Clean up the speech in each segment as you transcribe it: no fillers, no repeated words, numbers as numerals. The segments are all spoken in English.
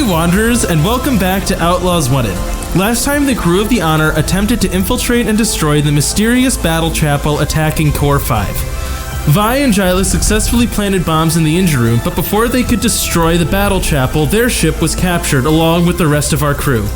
Wanderers, and welcome back to Outlaws Wanted. Last time, the crew of the Honor attempted to infiltrate and destroy the mysterious battle chapel attacking Core 5. Vi and Jila successfully planted bombs in the engine room, but before they could destroy the battle chapel, their ship was captured along with the rest of our crew.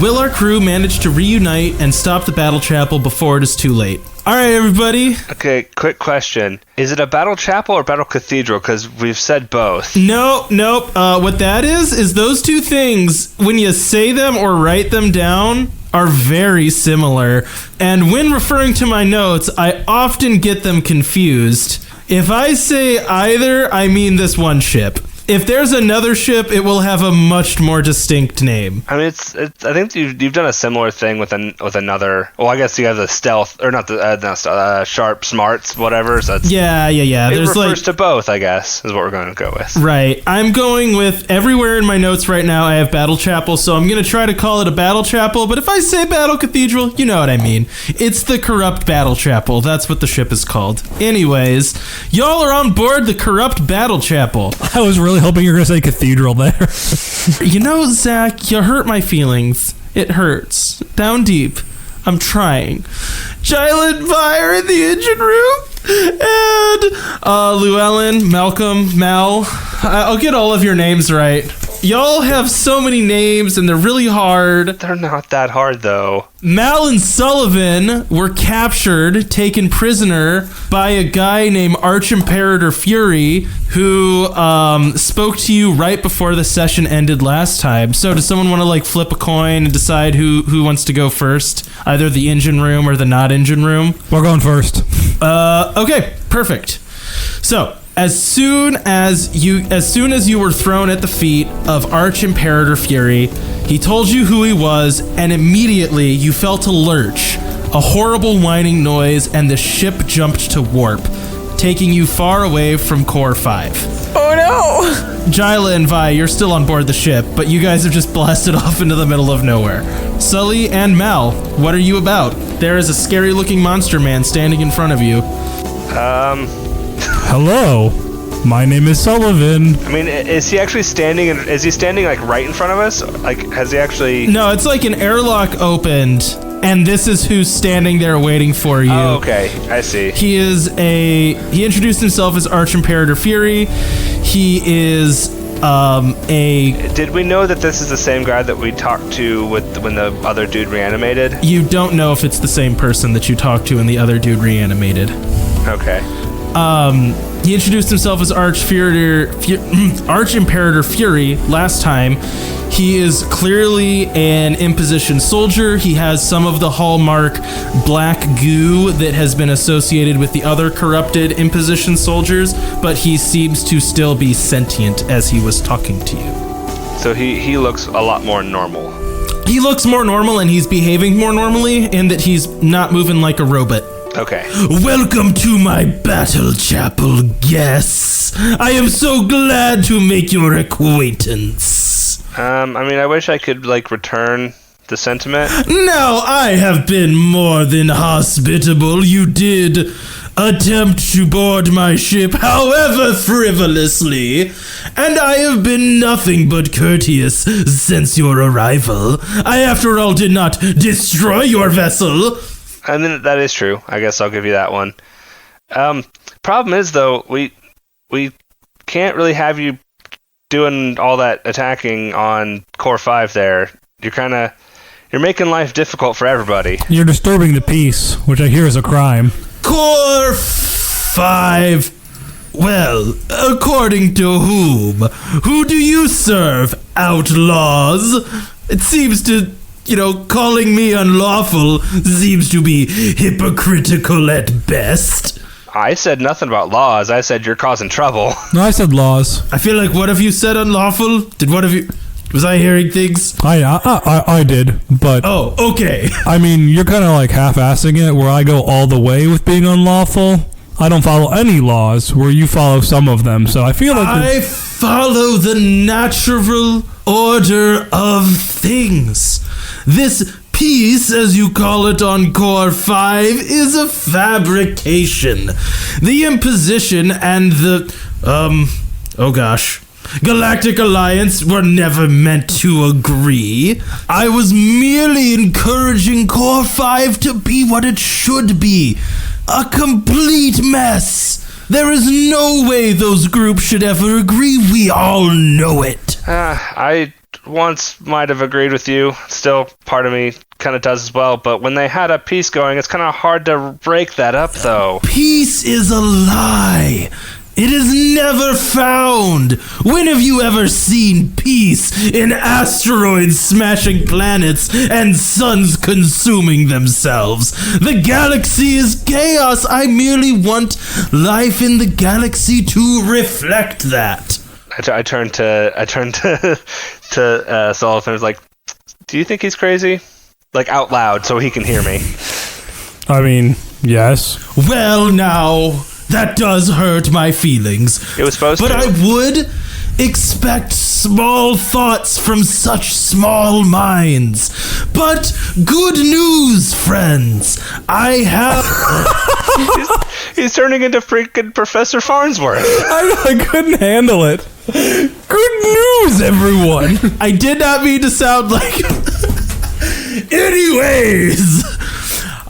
Will our crew manage to reunite and stop the battle chapel before it is too late? Alright, everybody. Okay, quick question. Is it a battle chapel or battle cathedral? Because we've said both. Nope. What that is those two things, when you say them or write them down, are very similar. And when referring to my notes, I often get them confused. If I say either, I mean this one ship. If there's another ship, it will have a much more distinct name. I mean, it's I think you've done a similar thing with another. Well, I guess you have the stealth or not the sharp smarts, whatever. So it's, yeah. It refers to both, I guess, is what we're going to go with. Right. I'm going with everywhere in my notes right now. I have Battle Chapel, so I'm going to try to call it a Battle Chapel. But if I say Battle Cathedral, you know what I mean. It's the Corrupt Battle Chapel. That's what the ship is called. Anyways, y'all are on board the Corrupt Battle Chapel. I was really hoping you were going to say cathedral there. You know, Zach, you hurt my feelings. It hurts. Down deep. I'm trying. Jila and Vi are in the engine room. And Llewellyn, Malcolm, Mal. I'll get all of your names right. Y'all have so many names, and they're really hard. They're not that hard, though. Mal and Sullivan were captured, taken prisoner by a guy named Arch-Imperator Fury, who spoke to you right before the session ended last time. So does someone want to flip a coin and decide who wants to go first? Either the engine room or the not engine room? We're going first. Okay, perfect. So, as soon as you were thrown at the feet of Arch-Imperator Fury, he told you who he was, and immediately you felt a lurch, a horrible whining noise, and the ship jumped to warp, taking you far away from Core 5. Oh no! Jila and Vi, you're still on board the ship, but you guys have just blasted off into the middle of nowhere. Sully and Mal, what are you about? There is a scary-looking monster man standing in front of you. Hello, my name is Sullivan. I mean, is he actually standing? Is he standing right in front of us? Has he actually? No, it's like an airlock opened, and this is who's standing there waiting for you. Oh, okay, I see. He introduced himself as Arch-Imperator Fury. He is Did we know that this is the same guy that we talked to when the other dude reanimated? You don't know if it's the same person that you talked to and the other dude reanimated. Okay. He introduced himself as Arch-Imperator Fury last time. He is clearly an imposition soldier. He has some of the hallmark black goo that has been associated with the other corrupted imposition soldiers, but he seems to still be sentient as he was talking to you. So he looks a lot more normal. He looks more normal, and he's behaving more normally in that he's not moving like a robot. Okay. Welcome to my battle chapel, guests. I am so glad to make your acquaintance. I mean, I wish I could, return the sentiment. Now, I have been more than hospitable. You did attempt to board my ship, however frivolously, and I have been nothing but courteous since your arrival. I, after all, did not destroy your vessel. And then that is true. I guess I'll give you that one. Problem is, though, we can't really have you doing all that attacking on Core 5 there. You're making life difficult for everybody. You're disturbing the peace, which I hear is a crime. Core 5. Well, according to whom? Who do you serve, Outlaws? It seems to... calling me unlawful seems to be hypocritical at best. I said nothing about laws. I said you're causing trouble. No, I said laws. I feel like, what have you said unlawful? Did one of you... Was I hearing things? I did, but... Oh, okay. I mean, you're kind of half-assing it, where I go all the way with being unlawful. I don't follow any laws, where you follow some of them, so I feel like... I follow the natural order of things. This peace, as you call it on Core 5, is a fabrication. The imposition and the, Galactic Alliance were never meant to agree. I was merely encouraging Core 5 to be what it should be. A complete mess. There is no way those groups should ever agree. We all know it. I once might have agreed with you. Still, part of me kind of does as well. But when they had a peace going, it's kind of hard to break that up, though. Peace is a lie. It is never found. When have you ever seen peace in asteroids smashing planets and suns consuming themselves? The galaxy is chaos. I merely want life in the galaxy to reflect that. I turned to Sullivan. I was like, "Do you think he's crazy?" Like out loud, so he can hear me. I mean, yes. Well, now that does hurt my feelings. It was supposed to. But I would expect small thoughts from such small minds. But good news, friends. I have... He's turning into freaking Professor Farnsworth. I couldn't handle it. Good news, everyone. I did not mean to sound like... Anyways...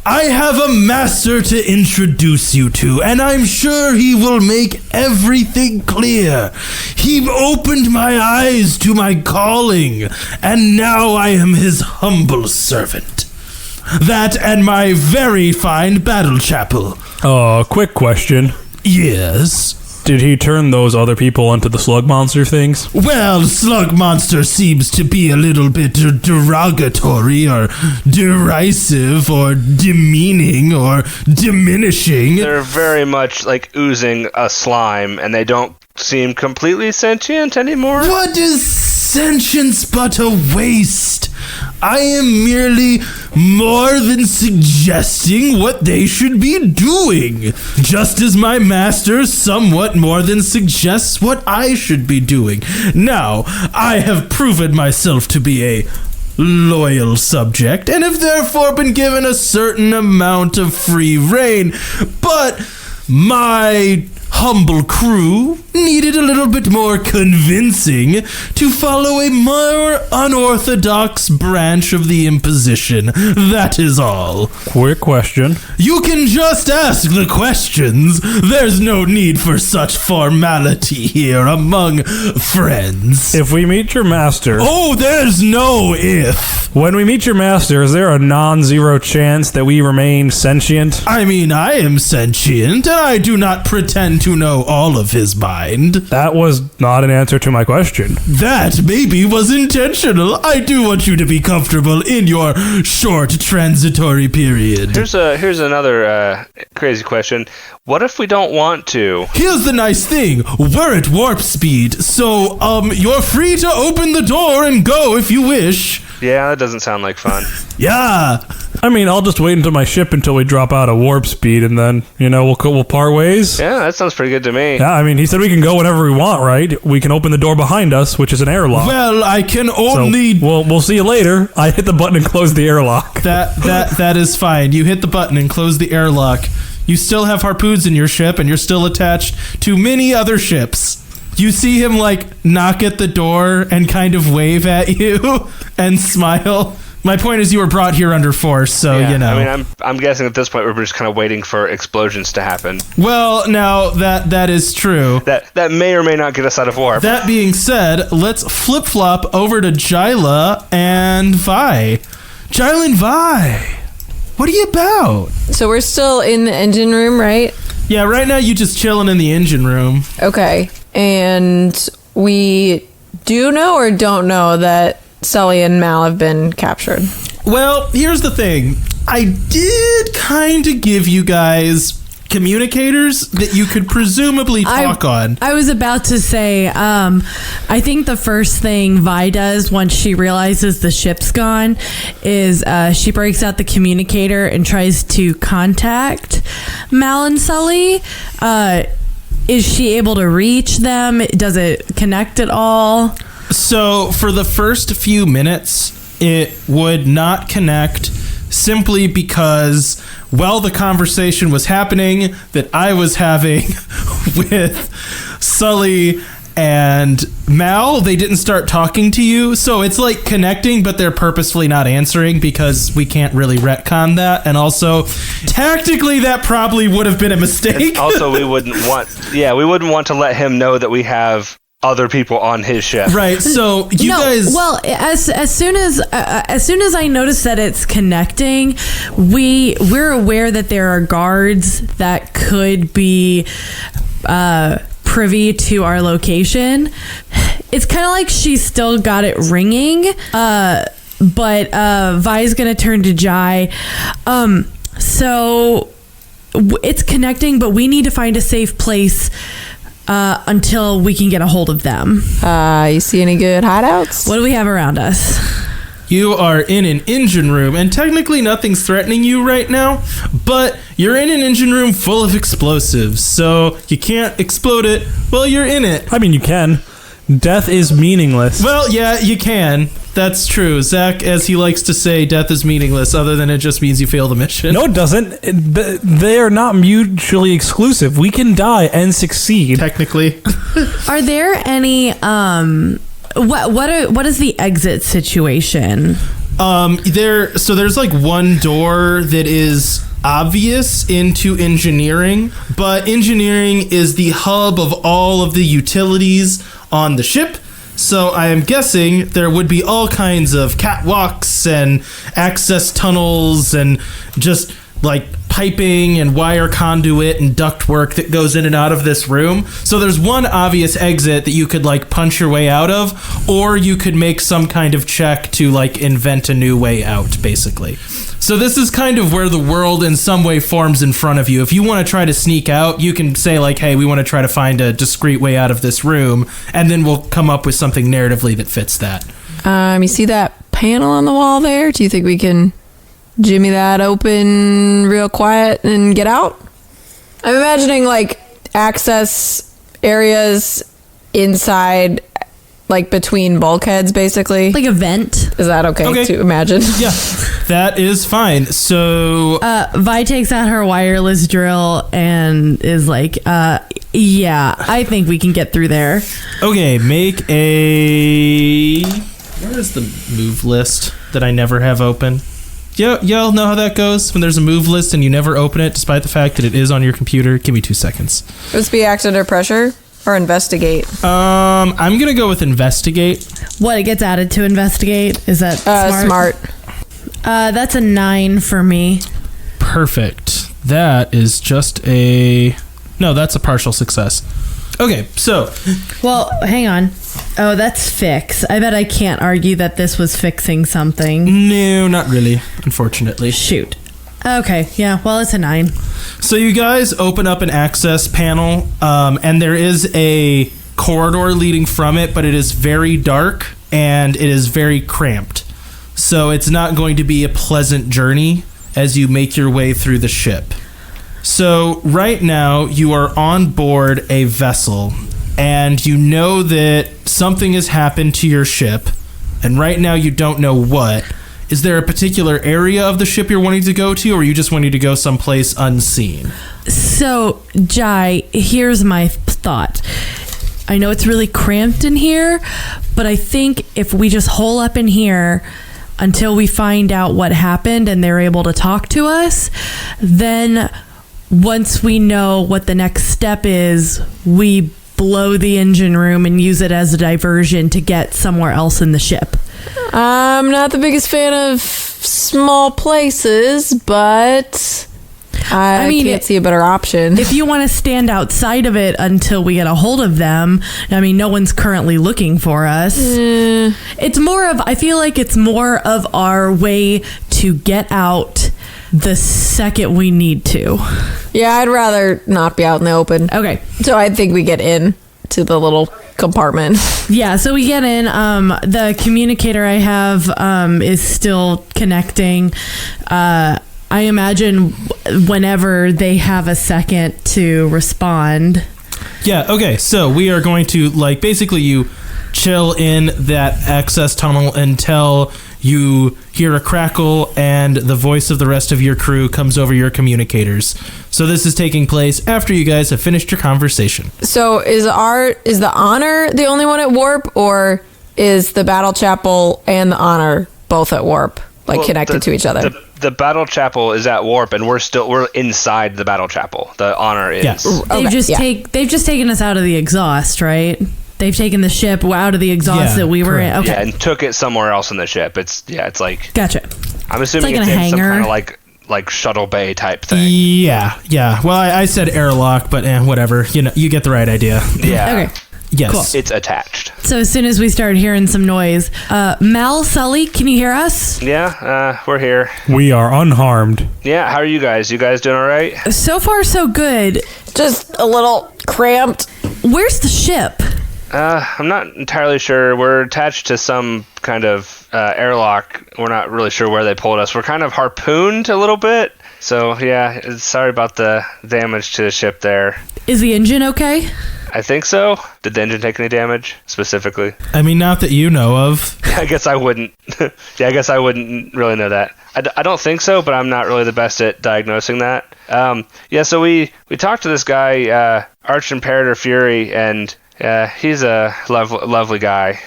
I have a master to introduce you to, and I'm sure he will make everything clear. He opened my eyes to my calling, and now I am his humble servant. That and my very fine battle chapel. Quick question. Yes? Did he turn those other people into the slug monster things? Well, slug monster seems to be a little bit derogatory or derisive or demeaning or diminishing. They're very much like oozing a slime, and they don't seem completely sentient anymore. What is sentience but a waste? I am merely more than suggesting what they should be doing, just as my master somewhat more than suggests what I should be doing. Now, I have proven myself to be a loyal subject, and have therefore been given a certain amount of free reign, but my humble crew needed a little bit more convincing to follow a more unorthodox branch of the imposition. That is all. Quick question. You can just ask the questions. There's no need for such formality here among friends. If we meet your master... Oh, there's no if. When we meet your master, is there a non-zero chance that we remain sentient? I mean, I am sentient, and I do not pretend to know all of his mind. That was not an answer to my question. That maybe was intentional. I do want you to be comfortable in your short transitory period. Here's another crazy question. What if we don't want to? Here's the nice thing. We're at warp speed, so you're free to open the door and go if you wish. Yeah, that doesn't sound like fun. Yeah. I mean, I'll just wait until my ship until we drop out of warp speed, and then, we'll part ways. Yeah, that sounds pretty good to me. Yeah, I mean, he said we can go whenever we want, right? We can open the door behind us, which is an airlock. Well, I can only... So, we'll see you later. I hit the button and close the airlock. That is fine. You hit the button and close the airlock. You still have harpoons in your ship, and you're still attached to many other ships. You see him, knock at the door and kind of wave at you and smile. My point is you were brought here under force, so, I mean, I'm guessing at this point we're just kind of waiting for explosions to happen. Well, now, that is true. That may or may not get us out of warp. That being said, let's flip-flop over to Jila and Vi. Jila and Vi, what are you about? So we're still in the engine room, right? Yeah, right now you just chilling in the engine room. Okay. And we do know or don't know that Sully and Mal have been captured? Well, here's the thing. I did kind of give you guys communicators that you could presumably talk on. I was about to say, I think the first thing Vi does once she realizes the ship's gone is she breaks out the communicator and tries to contact Mal and Sully. Is she able to reach them? Does it connect at all? So for the first few minutes, it would not connect simply because while the conversation was happening that I was having with Sully And Mal, they didn't start talking to you, so it's like connecting, but they're purposefully not answering because we can't really retcon that. And also, tactically, that probably would have been a mistake. Also, we wouldn't want to let him know that we have other people on his ship. Right. So you guys. Well, as soon as I notice that it's connecting, we're aware that there are guards that could be privy to our location. It's kind of like she's still got it ringing, but Vi's gonna turn to Jai. So it's connecting, but we need to find a safe place until we can get a hold of them. You see any good hideouts? What do we have around us? You are in an engine room, and technically nothing's threatening you right now, but you're in an engine room full of explosives, so you can't explode it while you're in it. I mean, you can. Death is meaningless. Well, yeah, you can. That's true. Zach, as he likes to say, death is meaningless, other than it just means you fail the mission. No, it doesn't. They are not mutually exclusive. We can die and succeed. Technically. Are there any what is the exit situation? There's like one door that is obvious into engineering, but engineering is the hub of all of the utilities on the ship. So I am guessing there would be all kinds of catwalks and access tunnels and just like piping and wire conduit and ductwork that goes in and out of this room. So there's one obvious exit that you could like punch your way out of, or you could make some kind of check to like invent a new way out, basically. So this is kind of where the world in some way forms in front of you. If you want to try to sneak out, you can say like, hey, we want to try to find a discreet way out of this room, and then we'll come up with something narratively that fits that. You see that panel on the wall there? Do you think we can jimmy that open real quiet and get out? I'm imagining like access areas inside, like between bulkheads, basically. Like a vent. Is that okay to imagine? Yeah, that is fine. So Vi takes out her wireless drill and is like, yeah, I think we can get through there. okay, make a... Where is the move list that I never have open? Y'all know how that goes when there's a move list and you never open it, despite the fact that it is on your computer. Give me 2 seconds. Would this be act under pressure or investigate? I'm gonna go with investigate. What, it gets added to investigate? Is that Smart. That's a 9 for me. Perfect. That is just a... No, that's a partial success. Okay, so... Well, hang on. Oh, that's fix. I bet I can't argue that this was fixing something. No, not really, unfortunately. Shoot. Okay, yeah, well, it's a 9. So you guys open up an access panel, and there is a corridor leading from it, but it is very dark, and it is very cramped. So it's not going to be a pleasant journey as you make your way through the ship. So right now, you are on board a vessel, and you know that something has happened to your ship, and right now you don't know what. Is there a particular area of the ship you're wanting to go to, or are you just wanting to go someplace unseen? So, Jai, here's my thought. I know it's really cramped in here, but I think if we just hole up in here until we find out what happened and they're able to talk to us, then once we know what the next step is, we blow the engine room and use it as a diversion to get somewhere else in the ship. I'm not the biggest fan of small places, but I can't see a better option. If you want to stand outside of it until we get a hold of them, I mean, no one's currently looking for us. It's more of, I feel like it's more of our way to get out the second we need to. Yeah, I'd rather not be out in the open. Okay. So I think we get in to the little compartment. Yeah, so we get in. The communicator I have is still connecting. I imagine whenever they have a second to respond. Yeah, okay, so we are going to, like, basically you chill in that access tunnel until you hear a crackle, and the voice of the rest of your crew comes over your communicators. So this is taking place after you guys have finished your conversation. So is the Honor the only one at warp, or is the Battle Chapel and the Honor both at warp, connected to each other? The Battle Chapel is at warp, and we're inside the Battle Chapel. The Honor is. Yes. They've just taken us out of the exhaust, right? They've taken the ship out of the exhaust that we were in. Okay. Yeah, and took it somewhere else in the ship. It's like. Gotcha. I'm assuming it's in hangar. some kind of like shuttle bay type thing. Yeah. Well, I said airlock, but whatever. You get the right idea. Yeah. Okay. Yes. Cool. It's attached. So as soon as we start hearing some noise, Mal, Sully, can you hear us? Yeah, we're here. We are unharmed. Yeah, how are you guys? You guys doing all right? So far, so good. Just a little cramped. Where's the ship? I'm not entirely sure. We're attached to some kind of airlock. We're not really sure where they pulled us. We're kind of harpooned a little bit. So, yeah, sorry about the damage to the ship there. Is the engine okay? I think so. Did the engine take any damage, specifically? I mean, not that you know of. I guess I wouldn't. I guess I wouldn't really know that. I don't think so, but I'm not really the best at diagnosing that. So we talked to this guy, Arch Imperator Fury, and he's a lovely guy.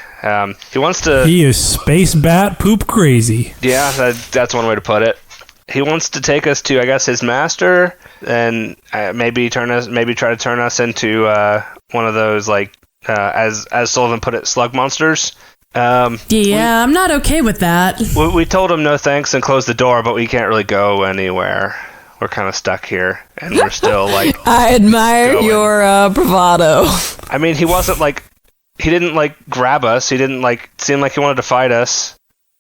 He is space bat poop crazy. Yeah, that's one way to put it. He wants to take us to, I guess, his master, and maybe try to turn us into one of those, as Sullivan put it, slug monsters. I'm not okay with that. We told him no thanks and closed the door, but we can't really go anywhere. We're kind of stuck here, and we're still I admire your bravado. I mean, he wasn't he didn't grab us. He didn't seem like he wanted to fight us.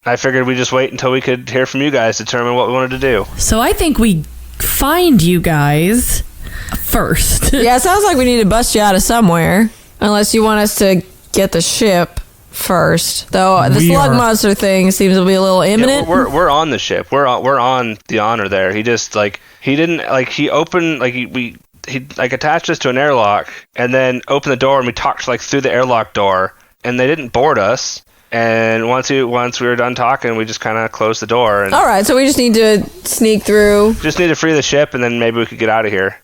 I figured we'd just wait until we could hear from you guys to determine what we wanted to do. So I think we find you guys first. Yeah, it sounds like we need to bust you out of somewhere. Unless you want us to get the ship first. Though the slug monster thing seems to be a little imminent. Yeah, we're on the ship. We're on the Honor there. He just he didn't he opened he attached us to an airlock and then opened the door, and we talked through the airlock door, and they didn't board us. And once we were done talking, we just kind of closed the door. And all right, so we just need to sneak through. Just need to free the ship, and then maybe we could get out of here.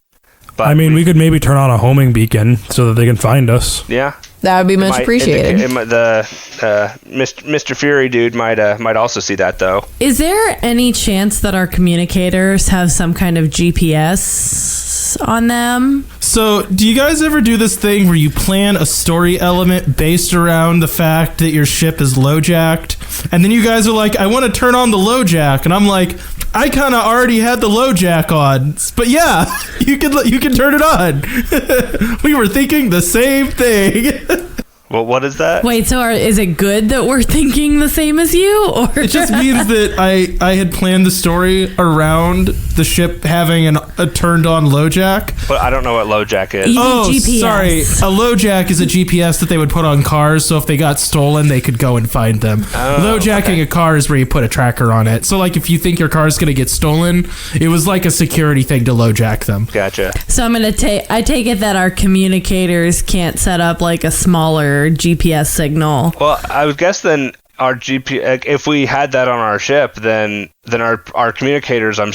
But we could maybe turn on a homing beacon so that they can find us. Yeah, that would be much appreciated. Mr. Fury dude might also see that though. Is there any chance that our communicators have some kind of GPS on them? So, do you guys ever do this thing where you plan a story element based around the fact that your ship is low-jacked? And then you guys are like, I want to turn on the low-jack. And I'm like, I kind of already had the low-jack on. But yeah, you can turn it on. We were thinking the same thing. Well, what is that? Wait, so is it good that we're thinking the same as you? Or it just means that I had planned the story around the ship having a turned on LoJack. But I don't know what LoJack is. GPS. Sorry. A LoJack is a GPS that they would put on cars, so if they got stolen, they could go and find them. LoJacking a car is where you put a tracker on it. So if you think your car is going to get stolen, it was like a security thing to LoJack them. Gotcha. So I take it that our communicators can't set up a smaller GPS signal. Well, I would guess then our GPS, if we had that on our ship, then our communicators, I'm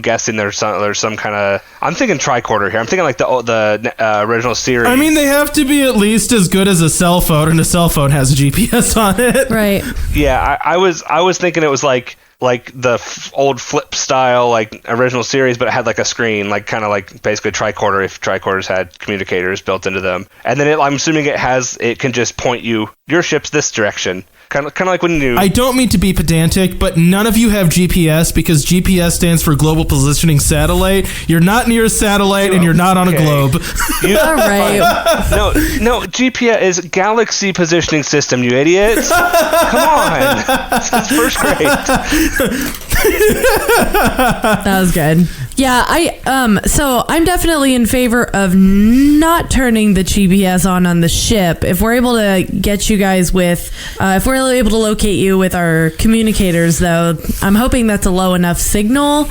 guessing there's some kind of, I'm thinking tricorder here. I'm thinking the original series. I mean, they have to be at least as good as a cell phone, and a cell phone has a GPS on it. Right. Yeah, I was thinking it was like the old flip style original series, but it had a screen, basically tricorder, if tricorders had communicators built into them. And then I'm assuming it can just point your ship's this direction. Kind of like when you... I don't mean to be pedantic, but none of you have GPS because GPS stands for Global Positioning Satellite. You're not near a satellite and you're not on a globe. All right. No, GPS is Galaxy Positioning System, you idiots. Come on. It's first grade. That was good. Yeah, so I'm definitely in favor of not turning the GPS on the ship. If we're able to get you guys if we're able to locate you with our communicators, though, I'm hoping that's a low enough signal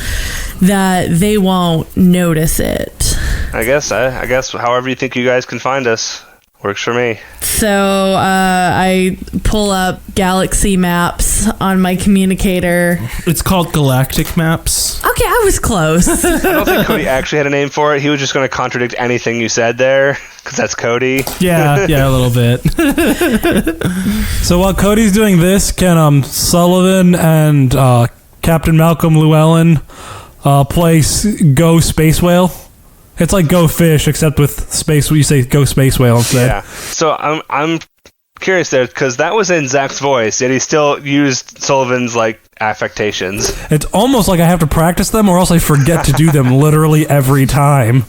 that they won't notice it. I guess however you think you guys can find us. Works for me. So I pull up galaxy maps on my communicator. It's called Galactic Maps. Okay, I was close. I don't think Cody actually had a name for it. He was just going to contradict anything you said there, because that's Cody. Yeah, a little bit. So while Cody's doing this, can Sullivan and Captain Malcolm Llewellyn play Go Space Whale? It's like Go Fish, except with space. You say Go Space Whale instead. Yeah. So I'm curious there, because that was in Zach's voice, yet he still used Sullivan's like affectations. It's almost like I have to practice them, or else I forget to do them literally every time.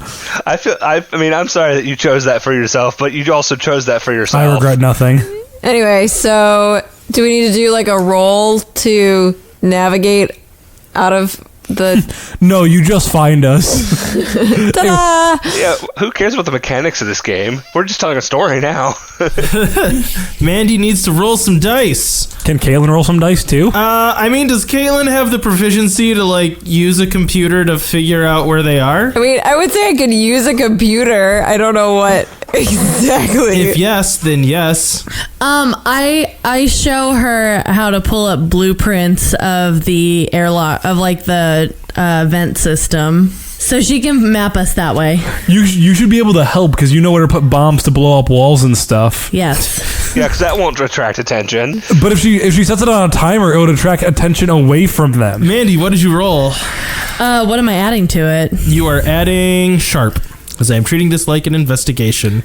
I mean, I'm sorry that you chose that for yourself, but you also chose that for yourself. I regret nothing. Anyway, so do we need to do like a roll to navigate out of the... No, you just find us. Ta-da! Yeah, who cares about the mechanics of this game? We're just telling a story now. Mandy needs to roll some dice. Can Caitlin roll some dice too? I mean, does Caitlin have the proficiency to like use a computer to figure out where they are? I mean, I would say I could use a computer. I don't know what exactly. If yes, then yes. I show her how to pull up blueprints of the airlock, of like the vent system, so she can map us that way. You should be able to help, because you know where to put bombs to blow up walls and stuff. Yes. Yeah, because that won't attract attention. But if she sets it on a timer, it would attract attention away from them. Mandy, what did you roll? What am I adding to it? You are adding sharp, because I am treating this like an investigation.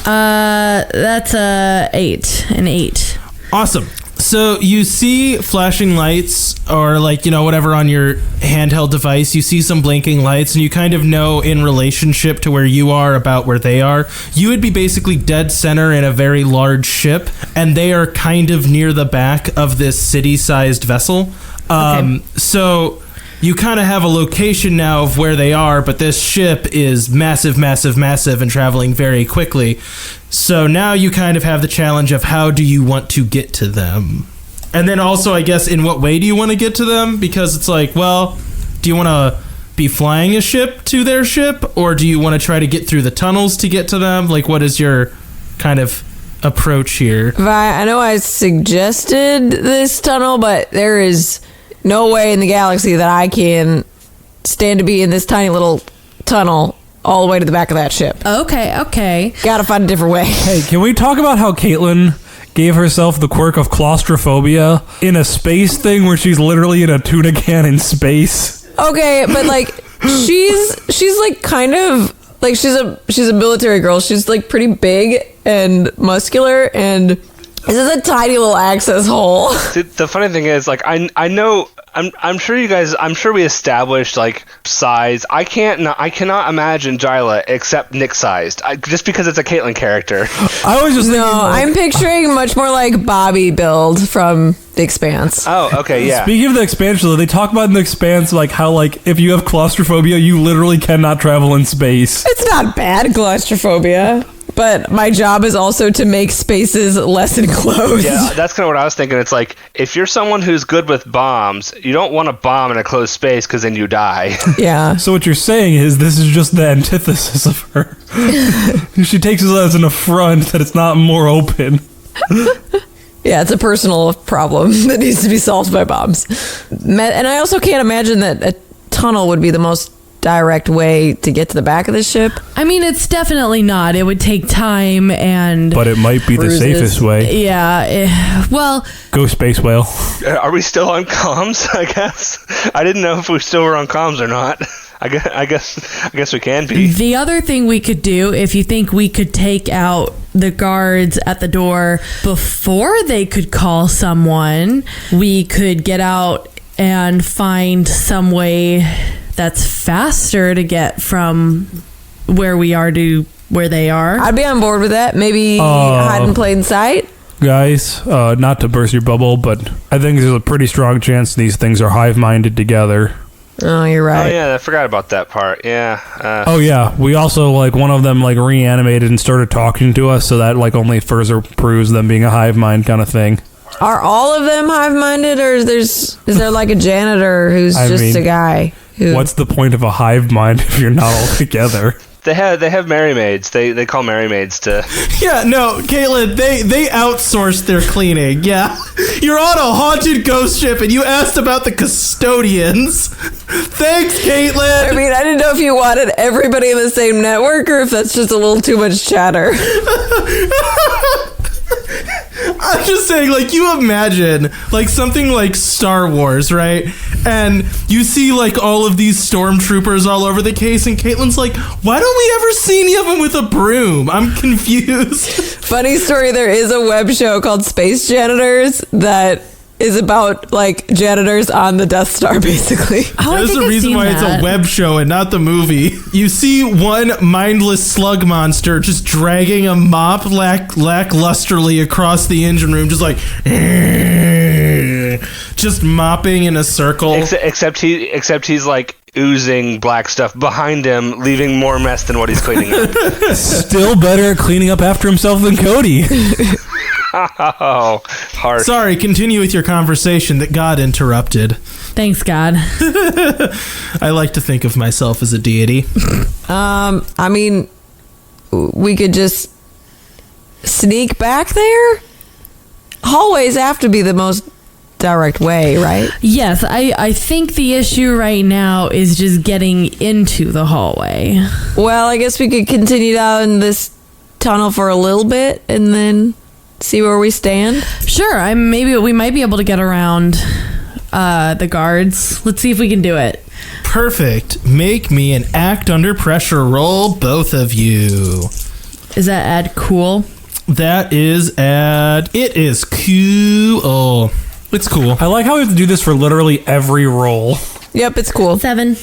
That's an 8. Awesome. So you see flashing lights, or like, whatever on your handheld device. You see some blinking lights, and you kind of know in relationship to where you are about where they are. You would be basically dead center in a very large ship, and they are kind of near the back of this city-sized vessel. Okay. So you kind of have a location now of where they are, but this ship is massive, massive, massive and traveling very quickly. So now you kind of have the challenge of how do you want to get to them? And then also, I guess, in what way do you want to get to them? Because it's like, well, do you want to be flying a ship to their ship? Or do you want to try to get through the tunnels to get to them? Like, what is your kind of approach here? Vi, I know I suggested this tunnel, but there is no way in the galaxy that I can stand to be in this tiny little tunnel all the way to the back of that ship. Okay. Gotta find a different way. Hey, can we talk about how Caitlin gave herself the quirk of claustrophobia in a space thing where she's literally in a tuna can in space? Okay, but like she's like kind of like she's a military girl. She's like pretty big and muscular, and this is a tiny little access hole. The funny thing is, like, I know, I'm sure you guys, I'm sure we established like size. I cannot imagine Jila except Nick sized, just because it's a Caitlin character. I was just thinking, I'm picturing much more like Bobby build from The Expanse. Oh, okay, yeah. Speaking of The Expanse, though, they talk about in The Expanse like how like if you have claustrophobia, you literally cannot travel in space. It's not bad claustrophobia, but my job is also to make spaces less enclosed. Yeah, that's kind of what I was thinking. It's like, if you're someone who's good with bombs, you don't want to bomb in a closed space because then you die. Yeah. So what you're saying is this is just the antithesis of her. She takes it as an affront that it's not more open. Yeah, it's a personal problem that needs to be solved by bombs. And I also can't imagine that a tunnel would be the most direct way to get to the back of the ship. I mean, it's definitely not. It would take time But it might be the safest way. Yeah. Well, go Space Whale. Are we still on comms, I guess? I didn't know if we still were on comms or not. I guess we can be. The other thing we could do, if you think we could take out the guards at the door before they could call someone, we could get out and find some way that's faster to get from where we are to where they are. I'd be on board with that. Maybe hide in plain sight. Guys, not to burst your bubble, but I think there's a pretty strong chance these things are hive-minded together. Oh, you're right. Oh, yeah, I forgot about that part. Yeah. Oh, yeah. We also, like, one of them, like, reanimated and started talking to us, so that, like, only further proves them being a hive mind kind of thing. Are all of them hive-minded, or is there like a janitor who's a guy? What's the point of a hive mind if you're not all together? They have Merry Maids. They call Merry Maids to. Yeah, no, Caitlin, they outsourced their cleaning. Yeah, you're on a haunted ghost ship, and you asked about the custodians. Thanks, Caitlin. I mean, I didn't know if you wanted everybody in the same network or if that's just a little too much chatter. I'm just saying, like, you imagine, like, something like Star Wars, right? And you see, like, all of these stormtroopers all over the case, and Caitlin's like, why don't we ever see any of them with a broom? I'm confused. Funny story, there is a web show called Space Janitors that is about, like, janitors on the Death Star, basically. Oh, There's a reason why it's a web show and not the movie. You see one mindless slug monster just dragging a mop lacklusterly across the engine room, just like, just mopping in a circle. Except he's like oozing black stuff behind him, leaving more mess than what he's cleaning up. Still better at cleaning up after himself than Cody. Oh, harsh. Sorry, continue with your conversation that God interrupted. Thanks, God. I like to think of myself as a deity. I mean, we could just sneak back there? Hallways have to be the most direct way, right? Yes, I think the issue right now is just getting into the hallway. Well, I guess we could continue down this tunnel for a little bit and then see where we stand. Sure, maybe we might be able to get around the guards. Let's see if we can do it. Perfect. Make me an act under pressure roll, both of you. Is that add cool? That is it is cool. Oh, it's cool. I like how we have to do this for literally every roll. Yep, it's cool. 7.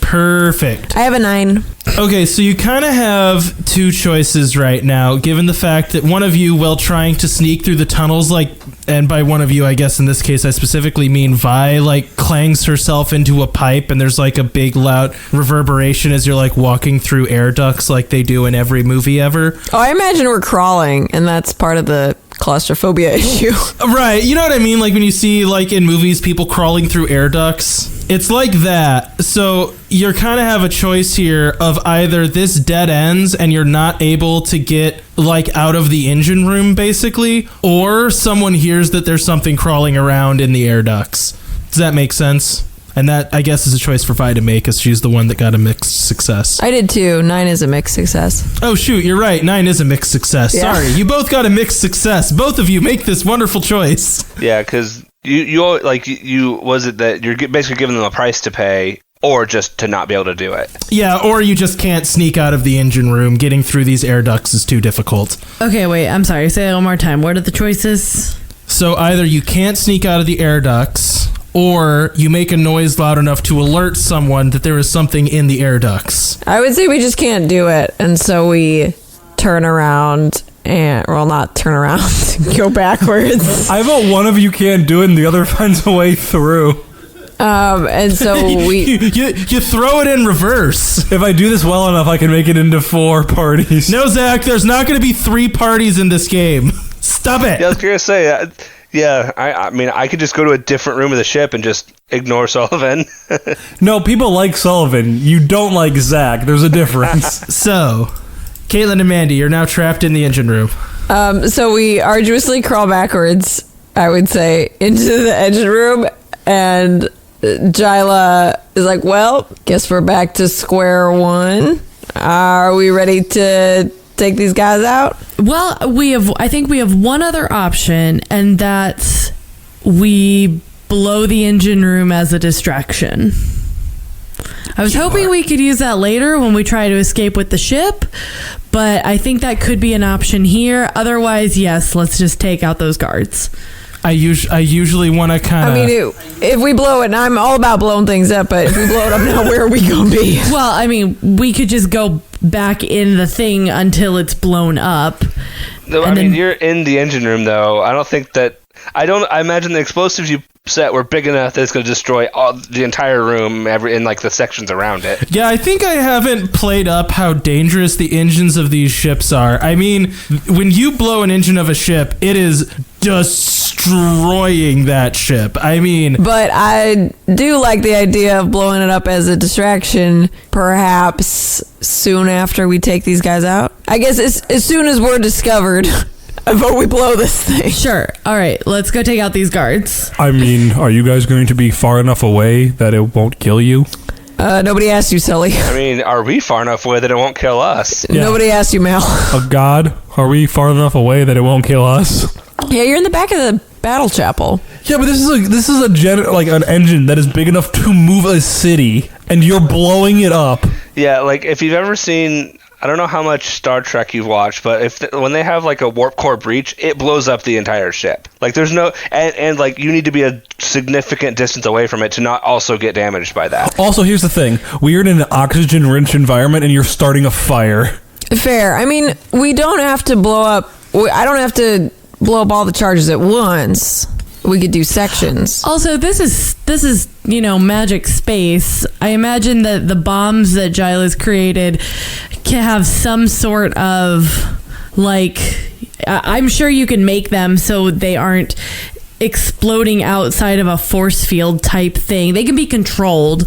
Perfect. I have a 9. Okay, so you kind of have two choices right now, given the fact that one of you, while trying to sneak through the tunnels, like, and by one of you, I guess in this case, I specifically mean Vi, like, clangs herself into a pipe, and there's, like, a big, loud reverberation as you're, like, walking through air ducts like they do in every movie ever. Oh, I imagine we're crawling, and that's part of the claustrophobia issue. Right, you know what I mean? Like, when you see, like, in movies, people crawling through air ducts. It's like that. So you kind of have a choice here of either this dead ends and you're not able to get, like, out of the engine room, basically, or someone hears that there's something crawling around in the air ducts. Does that make sense? And that, I guess, is a choice for Vi to make, because she's the one that got a mixed success. I did too. 9 is a mixed success. Oh, shoot, you're right. 9 is a mixed success. Yeah. Sorry, you both got a mixed success. Both of you make this wonderful choice. Yeah, because you was it that you're basically giving them a price to pay, or just to not be able to do it? Yeah, or you just can't sneak out of the engine room. Getting through these air ducts is too difficult. Okay, wait, I'm sorry. Say that one more time. What are the choices? So either you can't sneak out of the air ducts, or you make a noise loud enough to alert someone that there is something in the air ducts. I would say we just can't do it, and so we turn around and, well, not turn around, go backwards. I vote one of you can't do it and the other finds a way through. And so we... you throw it in reverse. If I do this well enough, I can make it into 4 parties. No, Zach, there's not going to be 3 parties in this game. Stop it. Yeah, I was going to say, yeah, I mean, I could just go to a different room of the ship and just ignore Sullivan. No, people like Sullivan. You don't like Zach. There's a difference. So, Caitlin and Mandy, you're now trapped in the engine room. So we arduously crawl backwards, I would say, into the engine room, and Jila is like, well, guess we're back to square one. Are we ready to take these guys out? Well, I think we have one other option, and that's we blow the engine room as a distraction. I was hoping we could use that later when we try to escape with the ship, but I think that could be an option here. Otherwise, yes, let's just take out those guards. I usually want to kind of... I mean, if we blow it, and I'm all about blowing things up, but if we blow it up now, where are we going to be? Well, I mean, we could just go back in the thing until it's blown up. No, I mean, you're in the engine room, though. I don't think that... I imagine the explosives you set were big enough that it's going to destroy the entire room in like the sections around it. Yeah, I think I haven't played up how dangerous the engines of these ships are. I mean, when you blow an engine of a ship, it is destroying that ship. I mean... But I do like the idea of blowing it up as a distraction, perhaps soon after we take these guys out. I guess as soon as we're discovered... Before we blow this thing. Sure. All right, let's go take out these guards. I mean, are you guys going to be far enough away that it won't kill you? Nobody asked you, Sully. I mean, are we far enough away that it won't kill us? Yeah. Nobody asked you, Mal. Oh, God, are we far enough away that it won't kill us? Yeah, you're in the back of the battle chapel. Yeah, but this is an engine that is big enough to move a city, and you're blowing it up. Yeah, like if you've ever seen... I don't know how much Star Trek you've watched, but when they have like a warp core breach, it blows up the entire ship. Like there's no and like you need to be a significant distance away from it to not also get damaged by that. Also, here's the thing: we are in an oxygen-rich environment, and you're starting a fire. Fair. I mean, we don't have to blow up. I don't have to blow up all the charges at once. We could do sections. Also, this is magic space. I imagine that the bombs that Jila's created can have some sort of like. I'm sure you can make them so they aren't exploding outside of a force field type thing. They can be controlled,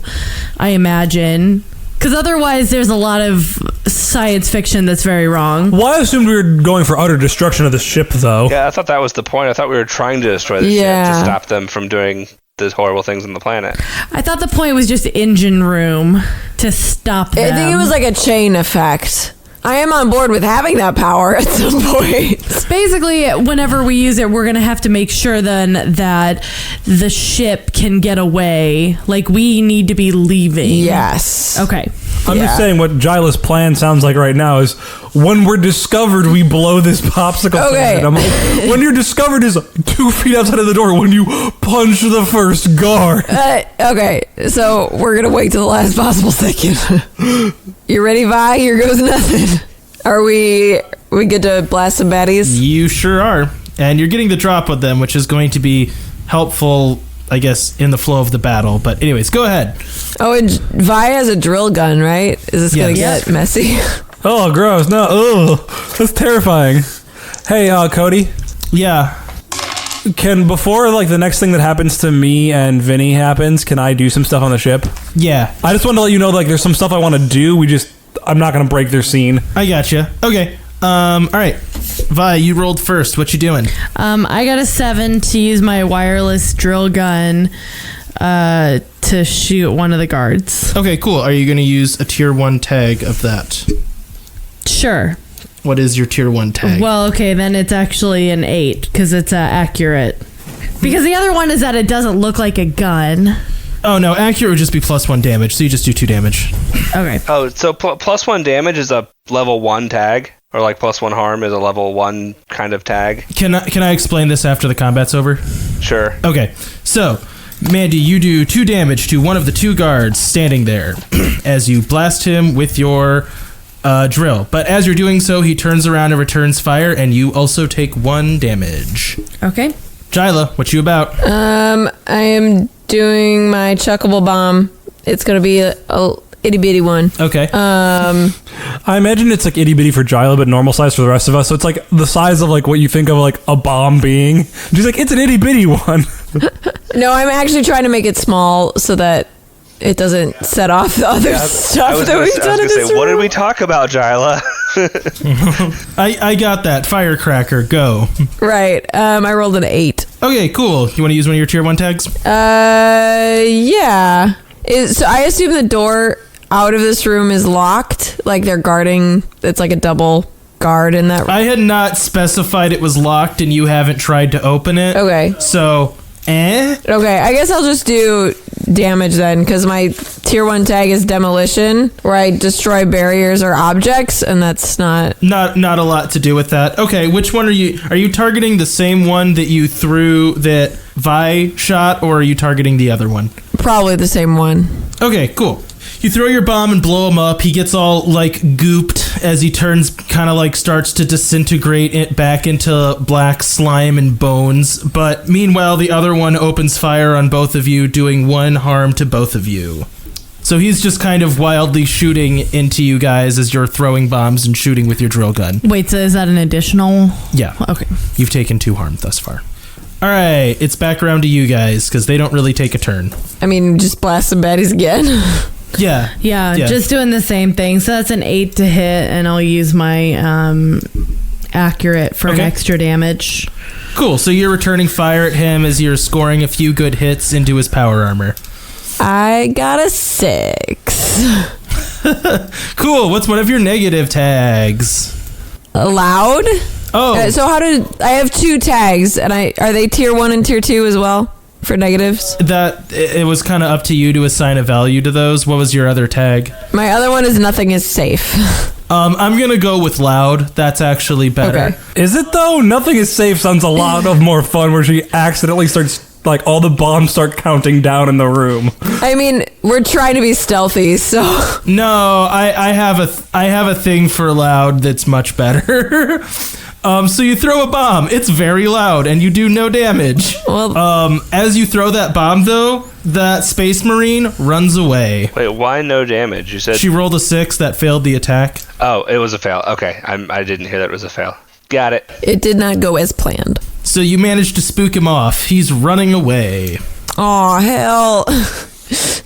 I imagine. Because otherwise, there's a lot of science fiction that's very wrong. Well, I assumed we were going for utter destruction of the ship, though. Yeah, I thought that was the point. I thought we were trying to destroy the ship to stop them from doing those horrible things on the planet. I thought the point was just engine room to stop them. I think it was like a chain effect. I am on board with having that power at some point. Basically, whenever we use it, we're going to have to make sure then that the ship can get away. Like, we need to be leaving. Yes. Okay. I'm just saying what Jila's plan sounds like right now is when we're discovered, we blow this popsicle planet. I'm like, when you're discovered is 2 feet outside of the door when you punch the first guard. Okay, so we're going to wait till the last possible second. You ready, Vi? Here goes nothing. Are we good to blast some baddies? You sure are. And you're getting the drop with them, which is going to be helpful, I guess, in the flow of the battle. But anyways, go ahead. Oh, and Vi has a drill gun, right? Is this going to get messy? Oh, gross. No, that's terrifying. Hey, Cody. Yeah. Before the next thing that happens to me and Vinny happens, can I do some stuff on the ship? Yeah. I just want to let you know, there's some stuff I want to do. I'm not going to break their scene. I gotcha. Okay. All right. Vi, you rolled first. What you doing? I got a 7 to use my wireless drill gun to shoot one of the guards. Okay, cool. Are you going to use a tier 1 tag of that? Sure. What is your tier 1 tag? Well, okay, then it's actually an 8 because it's accurate. Because the other one is that it doesn't look like a gun. Oh, no. Accurate would just be +1 damage, so you just do 2 damage. Okay. Oh, so +1 damage is a level 1 tag? Or +1 harm is a level 1 kind of tag? Can I explain this after the combat's over? Sure. Okay. So, Mandy, you do 2 damage to one of the 2 guards standing there as you blast him with your drill. But as you're doing so, he turns around and returns fire, and you also take 1 damage. Okay. Jila, what you about? I am doing my chuckable bomb. It's going to be a itty bitty one. Okay. I imagine it's itty bitty for Jila, but normal size for the rest of us. So it's the size of what you think of a bomb being. She's it's an itty bitty one. No, I'm actually trying to make it small so that it doesn't set off the other stuff that we've done in this room. What did we talk about, Jila? I got that. Firecracker, go. Right. I rolled an 8. Okay, cool. You want to use one of your tier 1 tags? Yeah. So I assume the door out of this room is locked. They're guarding. It's a double guard in that room. I had not specified it was locked and you haven't tried to open it. Okay. So, Okay, I guess I'll just do damage then, because my tier 1 tag is demolition, where I destroy barriers or objects, and that's not a lot to do with that. Okay, which one are you targeting the same one that you threw that Vi shot, or are you targeting the other one? probably the same one. Okay, cool. You throw your bomb and blow him up. He gets all like gooped as he turns, kind of like starts to disintegrate it back into black slime and bones. But meanwhile, the other one opens fire on both of you, doing 1 harm to both of you. So he's just kind of wildly shooting into you guys as you're throwing bombs and shooting with your drill gun. Wait, so is that an additional? Yeah. Okay. You've taken 2 harm thus far. All right, it's back around to you guys because they don't really take a turn. I mean, just blast some baddies again. Yeah, just doing the same thing. So that's an 8 to hit, and I'll use my accurate for an extra damage. Cool, so you're returning fire at him as you're scoring a few good hits into his power armor. I got a 6. Cool, what's one of your negative tags? Loud? Oh. So I have 2 tags, and are they tier 1 and tier 2 as well for negatives? That it was kind of up to you to assign a value to those. What was your other tag? My other one is nothing is safe. I'm gonna go with loud. That's actually better. Okay. Is it though? Nothing is safe sounds a lot of more fun where she accidentally starts, like, all the bombs start counting down in the room. I mean, we're trying to be stealthy, so... No, I have a thing for loud that's much better. So you throw a bomb. It's very loud, and you do no damage. Well, as you throw that bomb, though, that space marine runs away. Wait, why no damage? You said She rolled a 6 that failed the attack. Oh, it was a fail. Okay, I didn't hear that it was a fail. Got it. it did not go as planned. So you managed to spook him off. He's running away. Oh hell!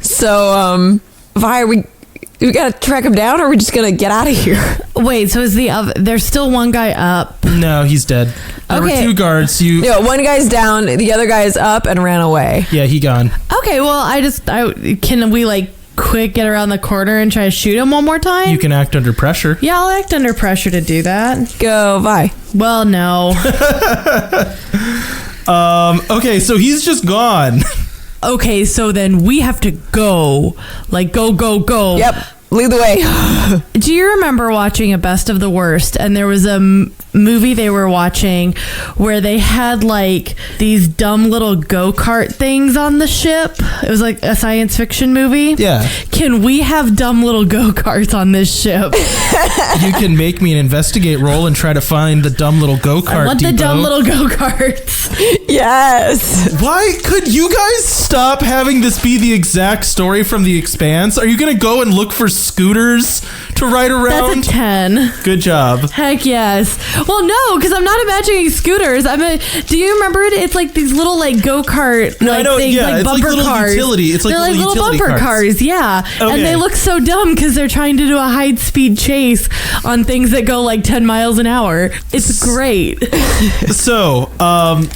So, Vi, we gotta track him down, or are we just gonna get out of here? Wait, so is there's still one guy up? No, he's dead. There were Okay. 2 guards. Yeah, one guy's down, the other guy's up and ran away. Yeah, he gone. Okay, well, can we like quick get around the corner and try to shoot him one more time? You can act under pressure. Yeah, I'll act under pressure to do that. Go, Vi. Well, no. Okay, so he's just gone. Okay, so then we have to go. Like, go. Yep, lead the way. Do you remember watching A Best of the Worst? And there was a movie they were watching where they had like these dumb little go-kart things on the ship. It was like a science fiction movie. Yeah. Can we have dumb little go-karts on this ship? You can make me an investigate roll and try to find the dumb little go-kart I want the depot. dumb little go-karts. Yes. Why could you guys stop having this be the exact story from The Expanse? Are you going to go and look for scooters to ride around? That's a 10. Good job. Heck yes. Well, no, because I'm not imagining scooters. Do you remember it? It's like these little like go-kart No, I know, things, yeah, like it's like bumper little cars. utility. It's like they're like little little utility bumper carts. cars, yeah. Okay. And they look so dumb because they're trying to do a high-speed chase on things that go like 10 miles an hour. It's great. So,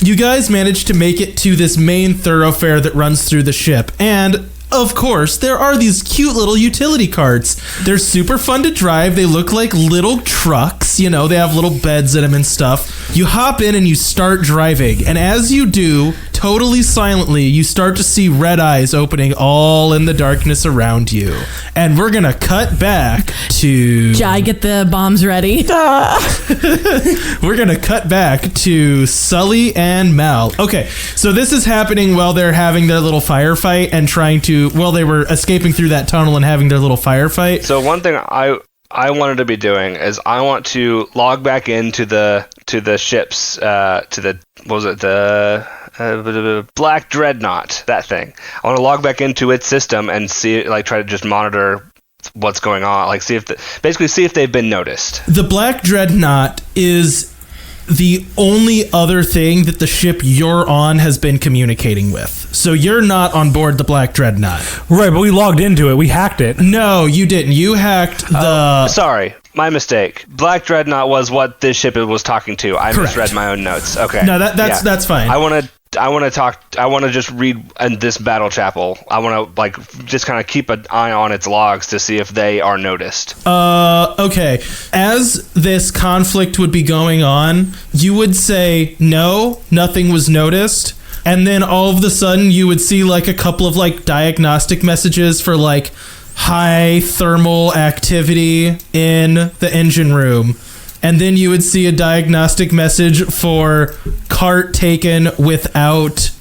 you guys managed to make it to this main thoroughfare that runs through the ship, and of course, there are these cute little utility carts. They're super fun to drive. They look like little trucks. You know, they have little beds in them and stuff. You hop in and you start driving. And as you do, totally silently, you start to see red eyes opening all in the darkness around you. And we're going to cut back to... Jai, get the bombs ready. We're going to cut back to Sully and Mal. Okay, so this is happening while they're having their little firefight and trying to... Well, they were escaping through that tunnel and having their little firefight. So one thing I wanted to be doing is I want to log back into the ships the Black Dreadnaught, that thing. I want to log back into its system and see, like, try to just monitor what's going on, like see if they've been noticed. The Black Dreadnaught is the only other thing that the ship you're on has been communicating with. So you're not on board the Black Dreadnought. Right, but we logged into it. We hacked it. No, you didn't. You hacked the... Sorry, my mistake. Black Dreadnaught was what this ship was talking to. I Correct. misread my own notes. Okay. No, that's fine. I want to just read in this battle chapel. I want to just kind of keep an eye on its logs to see if they are noticed. Okay. As this conflict would be going on, you would say, no, nothing was noticed. And then all of a sudden you would see like a couple of like diagnostic messages for like high thermal activity in the engine room. And then you would see a diagnostic message for cart taken without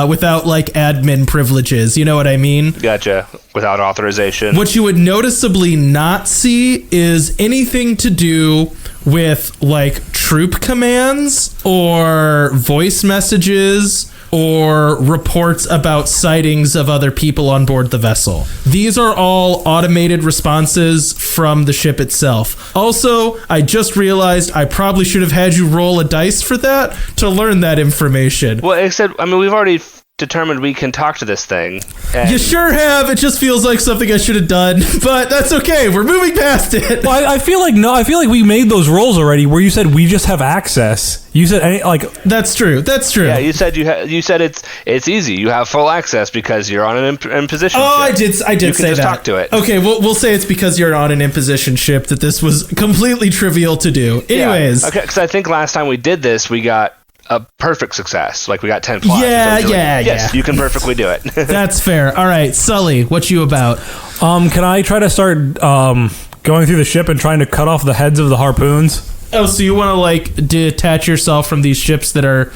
without like admin privileges. You know what I mean? Gotcha. Without authorization. What you would noticeably not see is anything to do with like troop commands or voice messages or reports about sightings of other people on board the vessel. These are all automated responses from the ship itself. Also, I just realized I probably should have had you roll a dice for that to learn that information. Well, except, I mean, we've already determined we can talk to this thing. You sure have. It just feels like something I should have done, but that's okay. We're moving past it. Well, I feel like we made those rolls already where you said we just have access. You said That's true. Yeah, you said you said it's easy. You have full access because you're on an imposition ship. I did say just that. Talk to it. Okay, we'll say it's because you're on an imposition ship that this was completely trivial to do. Anyways. Yeah. Okay, because I think last time we did this, we got a perfect success. Like, we got 10 plus. Yes, you can perfectly do it. That's fair. All right, Sully, what you about? can I try to start going through the ship and trying to cut off the heads of the harpoons? Oh, so you want to, like, detach yourself from these ships that are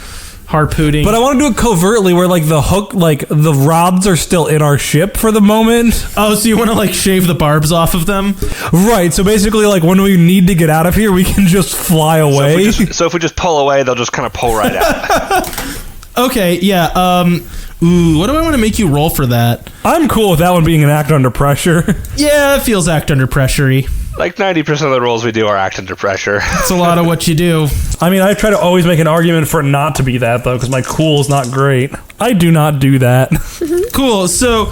harpooning? But I want to do it covertly where, like, the hook, like, the rods are still in our ship for the moment. Oh, so you want to, like, shave the barbs off of them? Right, so basically, like, when we need to get out of here, we can just fly away. So if we just pull away, they'll just kind of pull right out. Okay, yeah, what do I want to make you roll for that? I'm cool with that one being an act under pressure. Yeah, it feels act under pressure-y. Like 90% of the rolls we do are act under pressure. It's a lot of what you do. I mean, I try to always make an argument for it not to be that, though, because my cool is not great. I do not do that. Cool, so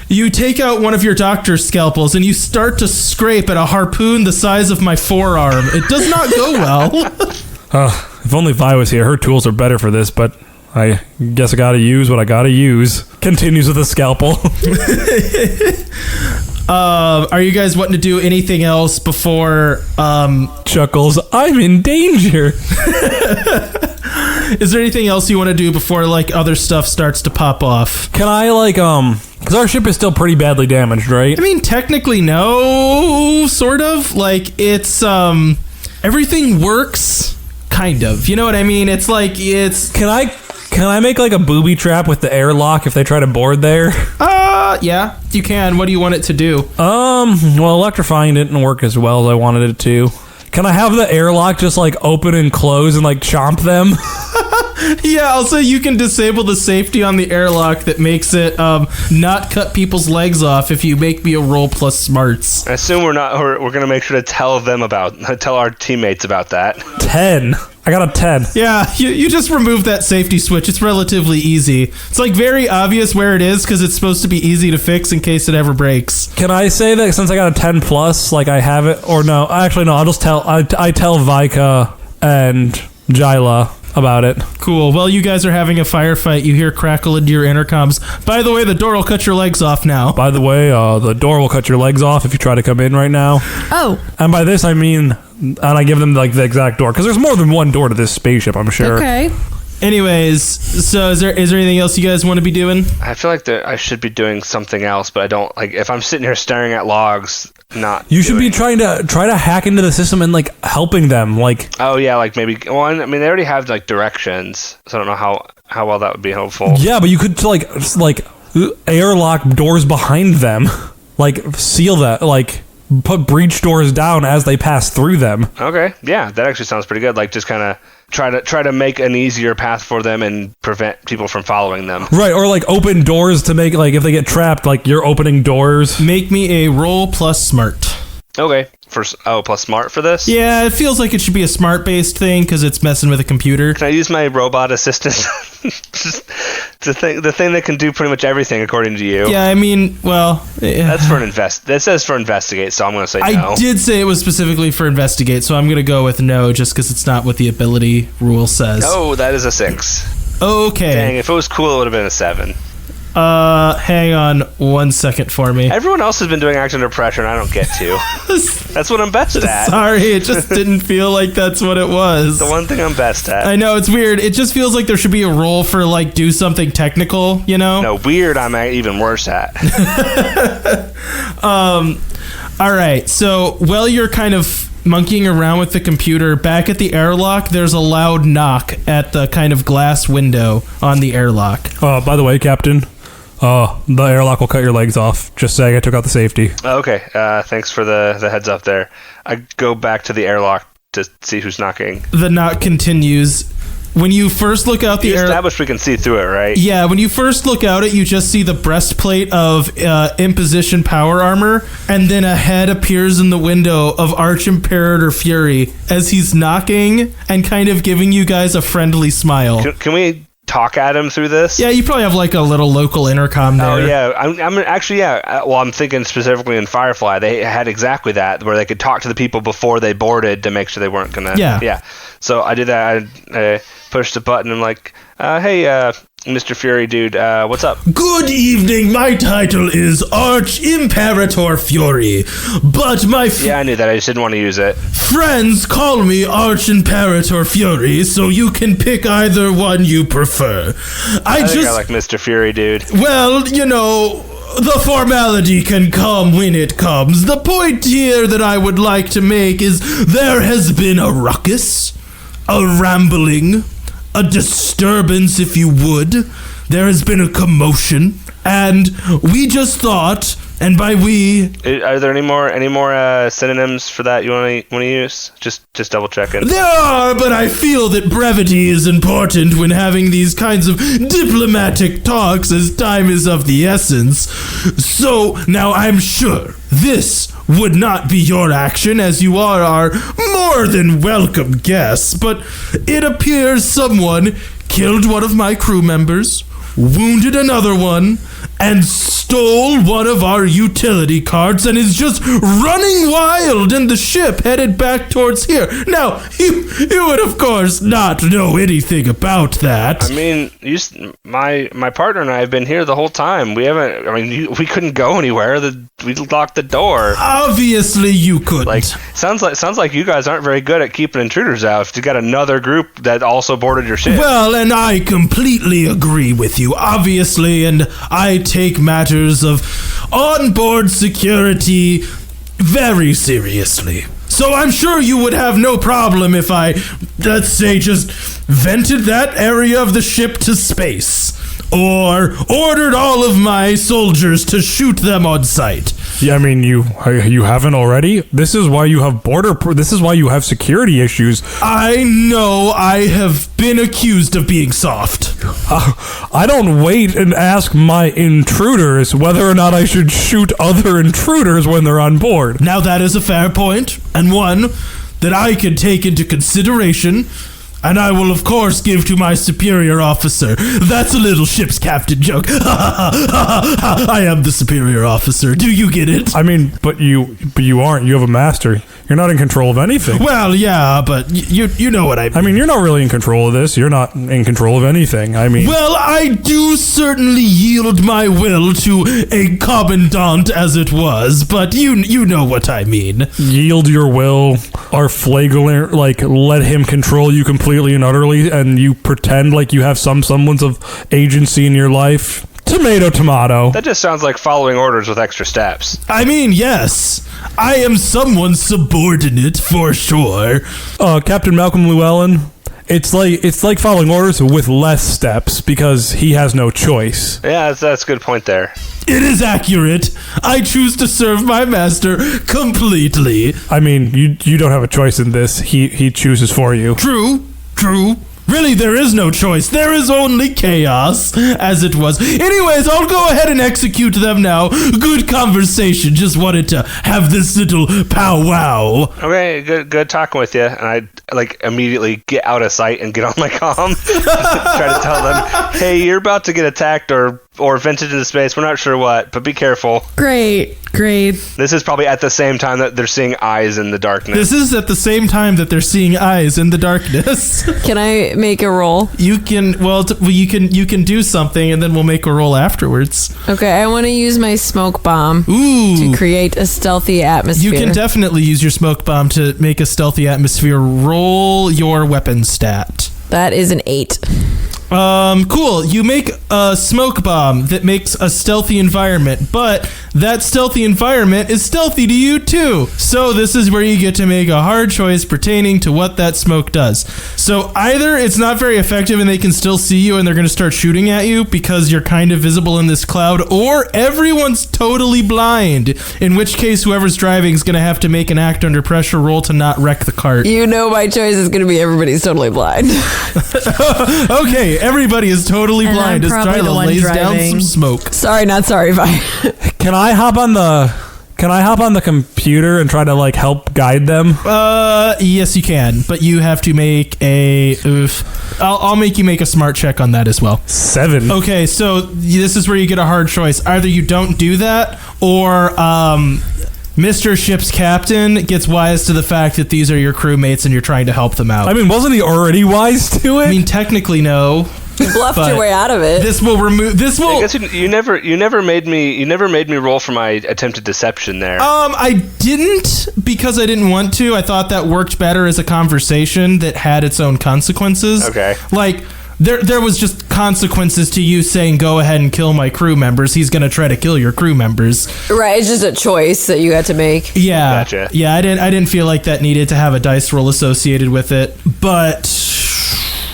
you take out one of your doctor's scalpels and you start to scrape at a harpoon the size of my forearm. It does not go well. If only Vi was here, her tools are better for this, but I guess I gotta use what I gotta use. Continues with a scalpel. Are you guys wanting to do anything else before Chuckles, I'm in danger. Is there anything else you want to do before like other stuff starts to pop off? Can I because our ship is still pretty badly damaged, right? I mean, technically no, sort of. Like, it's everything works kind of. You know what I mean? It's like Can I make like a booby trap with the airlock if they try to board there? Yeah, you can. What do you want it to do? Well, electrifying didn't work as well as I wanted it to. Can I have the airlock just like open and close and like chomp them? Yeah, also you can disable the safety on the airlock that makes it not cut people's legs off if you make me a roll plus smarts. I assume we're gonna make sure to tell our teammates about that. 10. I got a 10. Yeah, you just remove that safety switch. It's relatively easy. It's like very obvious where it is because it's supposed to be easy to fix in case it ever breaks. Can I say that since I got a 10 plus, like I have it, or no? Actually, no. I'll just tell. I tell Vika and Jila about it. Cool. Well, you guys are having a firefight. You hear crackle into your intercoms. By the way, the door will cut your legs off now. By the way, the door will cut your legs off if you try to come in right now. Oh. And by this, I mean, and I give them like the exact door because there's more than one door to this spaceship, I'm sure. Okay. Anyways, so is there anything else you guys want to be doing? I feel like I should be doing something else, but I don't. Like, if I'm sitting here staring at logs, not. You should be trying to hack into the system and like helping them, like. Oh yeah, like maybe. Well, I mean, they already have like directions, so I don't know how well that would be helpful. Yeah, but you could like airlock doors behind them, like seal that, like put breach doors down as they pass through them. Okay, yeah, that actually sounds pretty good. Like, just kind of try to make an easier path for them and prevent people from following them. Right, or like open doors to make, like, if they get trapped, like you're opening doors. Make me a roll plus smart. Okay, plus smart for this? Yeah, it feels like it should be a smart-based thing because it's messing with a computer. Can I use my robot assistant? Just the thing that can do pretty much everything according to you. Yeah, I mean, well... That's for that says for investigate, so I'm going to say no. I did say it was specifically for investigate, so I'm going to go with no just because it's not what the ability rule says. Oh, that is a 6. Okay. Dang, if it was cool, it would have been a 7. Hang on 1 second for me. Everyone else has been doing act under pressure, and I don't get to. That's what I'm best at. Sorry, it just didn't feel like that's what it was. The one thing I'm best at. I know, it's weird. It just feels like there should be a role for, like, do something technical, you know? No, weird I'm even worse at. Alright, so while you're kind of monkeying around with the computer, back at the airlock, there's a loud knock at the kind of glass window on the airlock. By the way, Captain, the airlock will cut your legs off. Just saying, I took out the safety. Okay, thanks for the heads up there. I go back to the airlock to see who's knocking. The knock continues. When you first look out the You established we can see through it, right? Yeah, when you first look out it, you just see the breastplate of Imposition power armor, and then a head appears in the window of Arch-Imperator Fury as he's knocking and kind of giving you guys a friendly smile. Can we talk at him through this? Yeah, you probably have like a little local intercom there. Oh yeah, I'm actually Well, I'm thinking specifically in Firefly, they had exactly that where they could talk to the people before they boarded to make sure they weren't gonna. Yeah. So I did that. I pushed the button and like, hey, Mr. Fury, dude, what's up? Good evening. My title is Arch-Imperator Fury, but Yeah, I knew that. I just didn't want to use it. friends call me Arch-Imperator Fury, so you can pick either one you prefer. I think I like Mr. Fury, dude. Well, you know, the formality can come when it comes. The point here that I would like to make is there has been a ruckus, a rambling, a disturbance, if you would. There has been a commotion, and we just thought, and by we... Are there any more synonyms for that you want to use? Just double checking. There are, but I feel that brevity is important when having these kinds of diplomatic talks as time is of the essence. So, now I'm sure this would not be your action, as you are our more than welcome guests, but it appears someone killed one of my crew members, wounded another one, and stole one of our utility carts and is just running wild in the ship headed back towards here. Now, you would of course not know anything about that. I mean, my partner and I have been here the whole time. We haven't. I mean, we couldn't go anywhere. We locked the door. Obviously, you couldn't. Like, sounds like you guys aren't very good at keeping intruders out. If you got another group that also boarded your ship. Well, and I completely agree with you, obviously, and I take matters of onboard security very seriously. So I'm sure you would have no problem if I, let's say, just vented that area of the ship to space, or ordered all of my soldiers to shoot them on sight. Yeah, I mean, you haven't already? This is why you have this is why you have security issues. I know I have been accused of being soft. I don't wait and ask my intruders whether or not I should shoot other intruders when they're on board. Now that is a fair point, and one that I can take into consideration, and I will of course give to my superior officer. That's a little ship's captain joke. I am the superior officer. Do you get it? I mean, but you aren't. You have a master. You're not in control of anything. Well, yeah, but you know what I mean. I mean, you're not really in control of this. You're not in control of anything. I mean... Well, I do certainly yield my will to a commandant, as it was, but you know what I mean. Yield your will, are flagrant, like, let him control you completely and utterly, and you pretend like you have some semblance of agency in your life. Tomato, tomato. That just sounds like following orders with extra steps. I mean, yes. I am someone's subordinate, for sure. Captain Malcolm Llewellyn, it's like following orders with less steps, because he has no choice. Yeah, that's a good point there. It is accurate. I choose to serve my master completely. I mean, you don't have a choice in this. He chooses for you. True. Really, there is no choice. There is only chaos, as it was. Anyways, I'll go ahead and execute them now. Good conversation. Just wanted to have this little powwow. Okay, good talking with you. And I immediately get out of sight and get on my comm. Try to tell them, hey, you're about to get attacked or vented into space. We're not sure what, but be careful. Great. This is probably at the same time that they're seeing eyes in the darkness. This is at the same time that they're seeing eyes in the darkness. Can I make a roll? You can. Well, you can do something, and then we'll make a roll afterwards. Okay, I want to use my smoke bomb to create a stealthy atmosphere. You can definitely use your smoke bomb to make a stealthy atmosphere. Roll your weapon stat. That is an 8. Cool. You make a smoke bomb that makes a stealthy environment, but that stealthy environment is stealthy to you too. So this is where you get to make a hard choice pertaining to what that smoke does. So either it's not very effective and they can still see you and they're going to start shooting at you because you're kind of visible in this cloud, or everyone's totally blind, in which case whoever's driving is going to have to make an act under pressure roll to not wreck the cart. You know my choice is going to be everybody's totally blind. Okay, everybody is totally And blind I'm as probably the Tryla one lays down driving. some smoke. Sorry, not sorry, Vi. Can I hop on the computer and try to like help guide them? Yes, you can, but you have to make a. I'll make you make a smart check on that as well. 7. Okay, so this is where you get a hard choice. Either you don't do that, or Mr. Ship's captain gets wise to the fact that these are your crewmates and you're trying to help them out. I mean, wasn't he already wise to it? I mean, technically, no. You bluffed But your way out of it. This will remove. This I will. guess you never made me roll for my attempted deception there. I didn't because I didn't want to. I thought that worked better as a conversation that had its own consequences. Okay. Like there was just consequences to you saying go ahead and kill my crew members. He's gonna try to kill your crew members. Right, it's just a choice that you had to make. Yeah. Gotcha. Yeah, I didn't feel like that needed to have a dice roll associated with it. But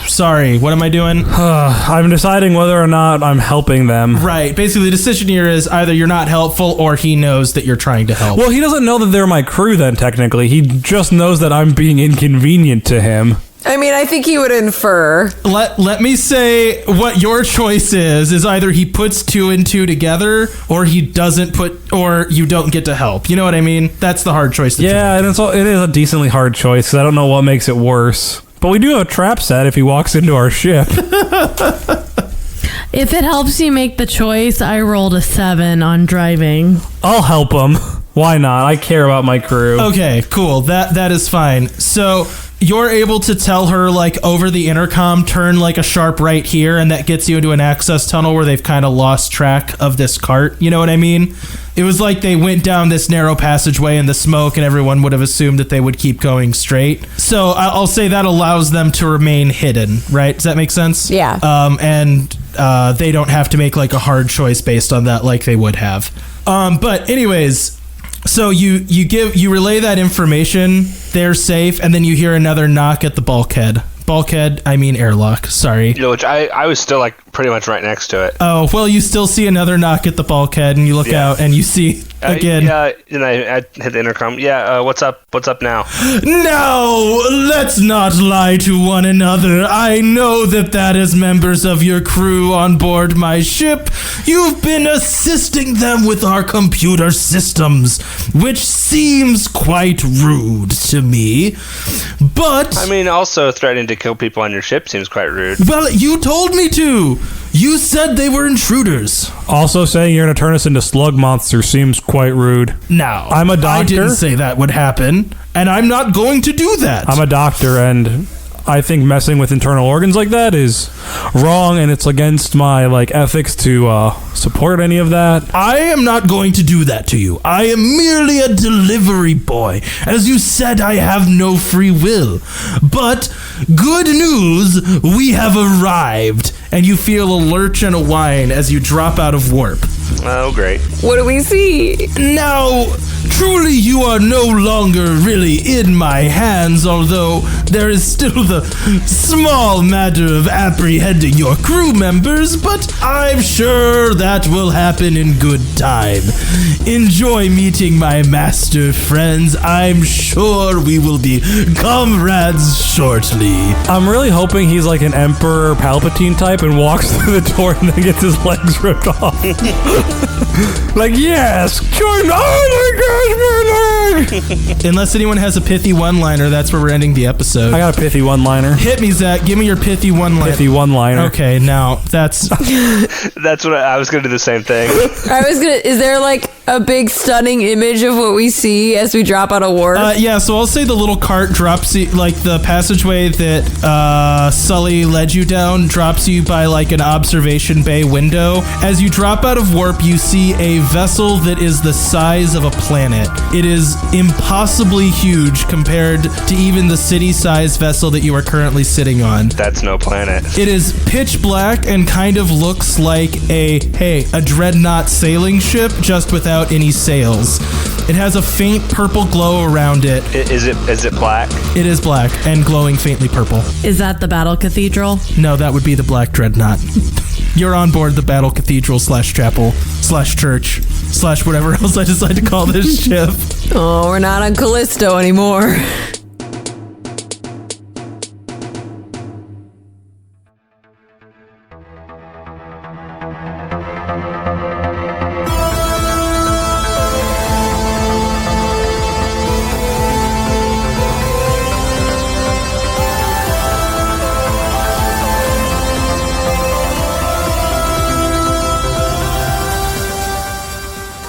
sorry, what am I doing? I'm deciding whether or not I'm helping them. Right. Basically, the decision here is either you're not helpful or he knows that you're trying to help. Well, he doesn't know that they're my crew then, technically. He just knows that I'm being inconvenient to him. I mean, I think he would infer. Let me say what your choice is either he puts 2 and 2 together or he doesn't put, or you don't get to help. You know what I mean? That's the hard choice. Yeah, and it is a decently hard choice, because I don't know what makes it worse. But we do have a trap set if he walks into our ship. If it helps you make the choice, I rolled a 7 on driving. I'll help him. Why not? I care about my crew. Okay, cool. That is fine. So you're able to tell her, like, over the intercom, turn like a sharp right here, and that gets you into an access tunnel where they've kind of lost track of this cart. You know what I mean? It was like they went down this narrow passageway in the smoke, and everyone would have assumed that they would keep going straight. So I'll say that allows them to remain hidden, right? Does that make sense? Yeah. And they don't have to make like a hard choice based on that, like they would have. But anyways, so you relay that information. They're safe, and then you hear another knock at the bulkhead. Bulkhead, I mean airlock. Sorry. You know, which I was still like pretty much right next to it. Oh, well, you still see another knock at the bulkhead, and you look out, and you see again. And I hit the intercom. Yeah, what's up? What's up now? No, let's not lie to one another. I know that is members of your crew on board my ship. You've been assisting them with our computer systems, which seems quite rude to me. But I mean, also threatening to kill people on your ship seems quite rude. well, you told me to. You said they were intruders. Also, saying you're going to turn us into slug monsters seems quite rude. Now, I'm a doctor. I didn't say that would happen, and I'm not going to do that. I'm a doctor, and I think messing with internal organs like that is wrong, and it's against my ethics to support any of that. I am not going to do that to you. I am merely a delivery boy. As you said, I have no free will. But good news, we have arrived. And you feel a lurch and a whine as you drop out of warp. Oh, great. What do we see? Now, truly you are no longer really in my hands, although there is still the small matter of apprehending your crew members, but I'm sure that will happen in good time. Enjoy meeting my master friends. I'm sure we will be comrades shortly. I'm really hoping he's like an Emperor Palpatine type and walks through the door and then gets his legs ripped off. Like, yes, join. Oh my gosh, my leg! Unless anyone has a pithy one-liner, that's where we're ending the episode. I got a pithy one-liner. Hit me, Zach. Give me your pithy one-liner. Pithy one-liner. Okay, now that's... That's what I was going to do the same thing. Is there like a big stunning image of what we see as we drop out of warp? Yeah, so I'll say the little cart drops you, like the passageway that Sully led you down drops you by like an observation bay window. As you drop out of warp, you see a vessel that is the size of a planet. It is impossibly huge compared to even the city-sized vessel that you are currently sitting on. That's no planet. It is pitch black and kind of looks like a Dreadnaught sailing ship, just without any sails. It has a faint purple glow around it. Is it black? It is black and glowing faintly purple. Is that the Battle Cathedral? No, that would be the Black Dreadnaught. You're on board the Battle Cathedral / chapel / church / whatever else I decide to call this ship. Oh, we're not on Callisto anymore.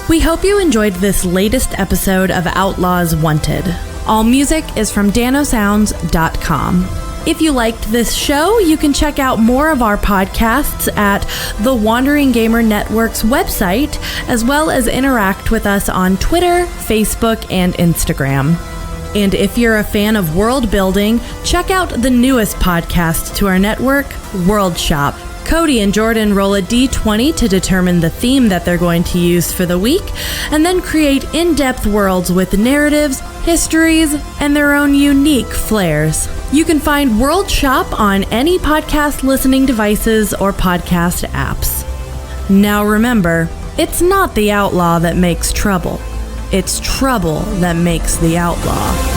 We hope you enjoyed this latest episode of Outlaws Wanted. All music is from danosounds.com. If you liked this show, you can check out more of our podcasts at the Wandering Gamer Network's website, as well as interact with us on Twitter, Facebook, and Instagram. And if you're a fan of world building, check out the newest podcast to our network, World Shop. Cody and Jordan roll a d20 to determine the theme that they're going to use for the week, and then create in-depth worlds with narratives, histories, and their own unique flares. You can find World Shop on any podcast listening devices or podcast apps. Now remember, it's not the outlaw that makes trouble. It's trouble that makes the outlaw.